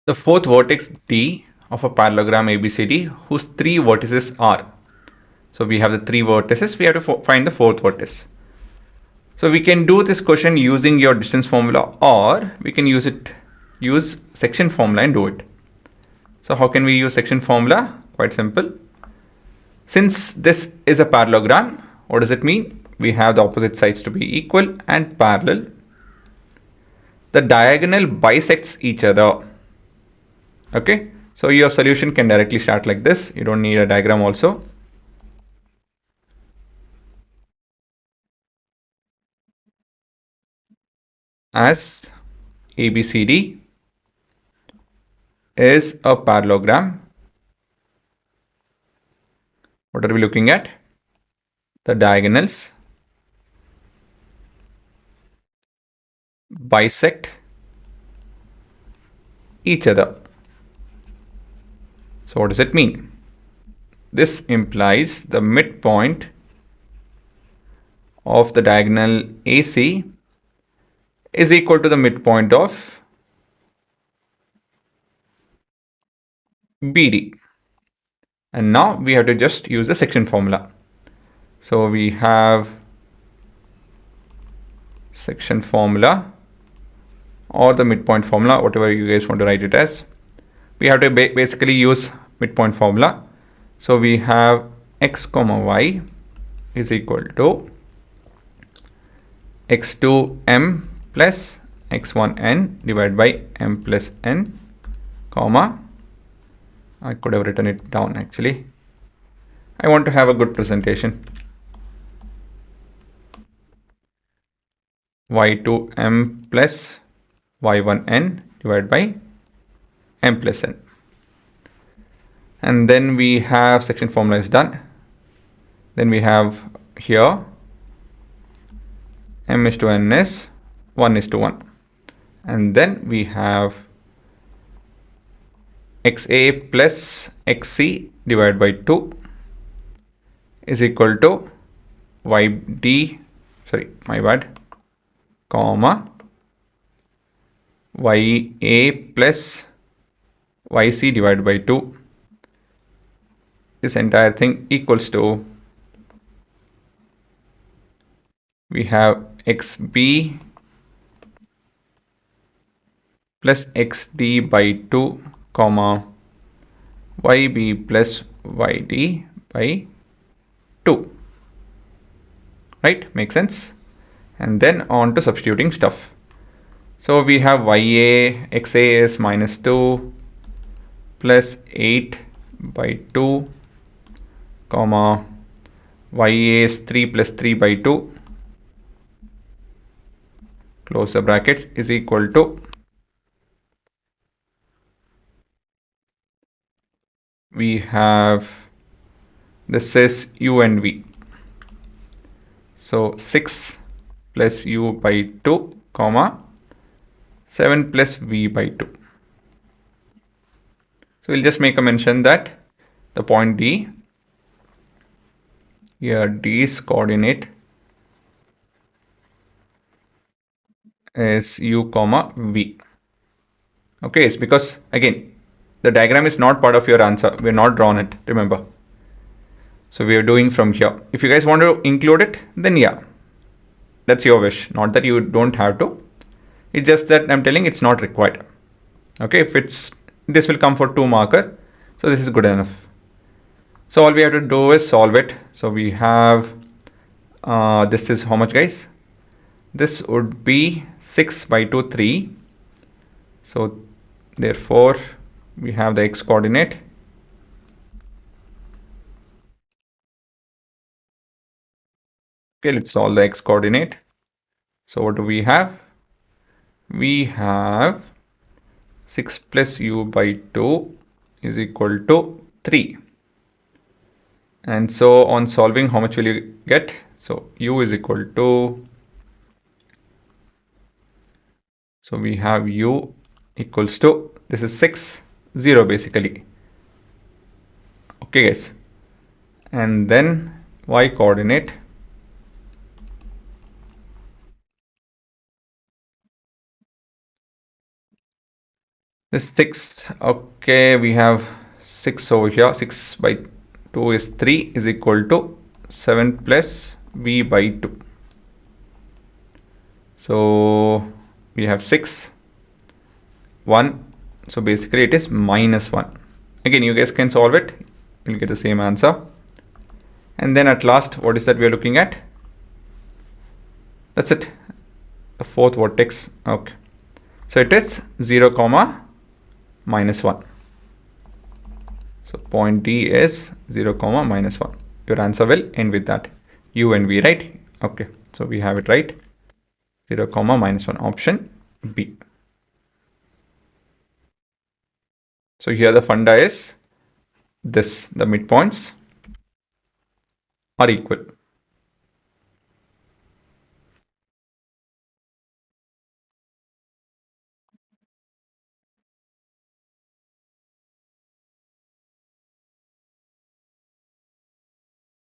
the fourth vertex D of a parallelogram ABCD whose three vertices are. So we have the three vertices, we have to find the fourth vertex. So we can do this question using your distance formula, or we can use section formula and do it. So how can we use section formula? Quite simple. Since this is a parallelogram, what does it mean? We have the opposite sides to be equal and parallel. The diagonal bisects each other. Okay, so your solution can directly start like this. You don't need a diagram also. As ABCD is a parallelogram, what are we looking at? The diagonals bisect each other. So what does it mean? This implies the midpoint of the diagonal AC is equal to the midpoint of BD. And now we have to just use the section formula. So we have section formula or the midpoint formula, whatever you guys want to write it as. We have to basically use midpoint formula. So we have x comma y is equal to x2m plus x1n divided by m plus n, comma, I could have written it down actually. I want to have a good presentation. y2m plus y1n divided by m plus n. And then we have section formula is done. Then we have here m is to n is 1 is to 1. And then we have xa plus xc divided by 2 is equal to yd, sorry, my bad, comma, ya plus yc divided by 2. This entire thing equals to, we have xb plus xd by 2, comma, yb plus yd by 2. Right? Makes sense? And then on to substituting stuff. So we have xa is minus 2 plus 8 by 2, comma, ya is 3 plus 3 by 2, close the brackets, is equal to, we have, this is u and v. So 6 plus u by 2, comma, 7 plus v by 2. So we'll just make a mention that the point D, here D's coordinate is u comma v. Okay, it's because again the diagram is not part of your answer. We're not drawn it, remember. So we are doing from here. If you guys want to include it, then yeah, that's your wish. Not that you don't have to. It's just that I'm telling it's not required. Okay, if it's, this will come for 2 marker. So this is good enough. So all we have to do is solve it. So we have, this is how much, guys? This would be 6 by 2, 3. So therefore we have the x coordinate. Okay, let's solve the x coordinate. So what do we have? We have 6 plus u by 2 is equal to 3. And so on solving, how much will you get? So u is equal to, so we have u equals to, this is 6, 0 basically. Okay guys. And then y coordinate, This 6, okay, we have 6 over here. 6 by 2 is 3 is equal to 7 plus b by 2. So we have 6, 1. So basically it is minus 1. Again, you guys can solve it. You'll get the same answer. And then at last, what is that we are looking at? That's it. The fourth vertex. Okay. So it is 0 comma minus 1. So point D is 0 comma minus 1. Your answer will end with that. U and V, right? Okay. So we have it right. 0 comma minus 1, option B. So here the funda is this, the midpoints are equal.